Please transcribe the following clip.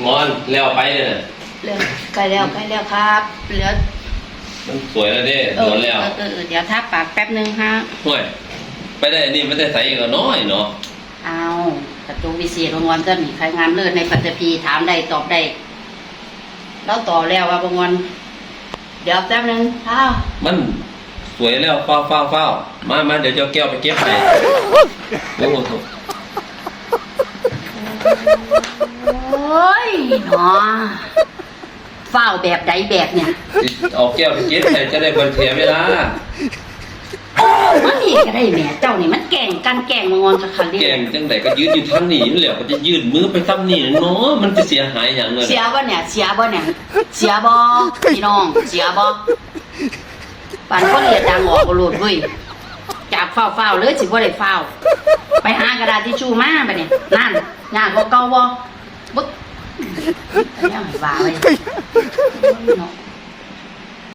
งอนแล้วไปเนี่ยเหลือใกล้แล้วครับเหลือมันสวยแล้วเด้โดนแล้วเดี๋ยวทาปากแป๊บนึงฮะห่วยไปได้นี่ไม่ได้ใส่ก็น้อยเนาะเอากระตูวิเศษรางวัลก็มีใครงานเลิศในปัตตภีถามได้ตอบได้แล้วต่อแล้วว่าบางวันเดี๋ยวแป๊บนึงมันสวยแล้วเฝ้ามาเดี๋ยวจะแก้วไปเก็บไปโอ้โหโอ้ยเนาะเฝ้าแบบใดแบบเนี่ยเอาแก้วไปเก็บใส่จะได้บันเทียเวลามันนี่ก็ได้แม่เจ้านี่มันแก่งกันแก่งมางอนกับคันดิแก่งจังไหนก็ยืดอยู่ทางนี้นี่แหละก็จะยืดมือไปทำนี่เนาะมันจะเสียหายอย่างเงินเสียบ่เนี่ยเสียบ่พี่น้องเสียบ่ปานคนเรียดดังออกก็โลดเว้ยจากเฝ้าเลยสิบ่ได้เฝ้าไปหากระดาษทิชชู่มาบัดนี้นั่นยากกว่าเก่าบ่บึ๊กแล้วให้ว่าไว้เนาะ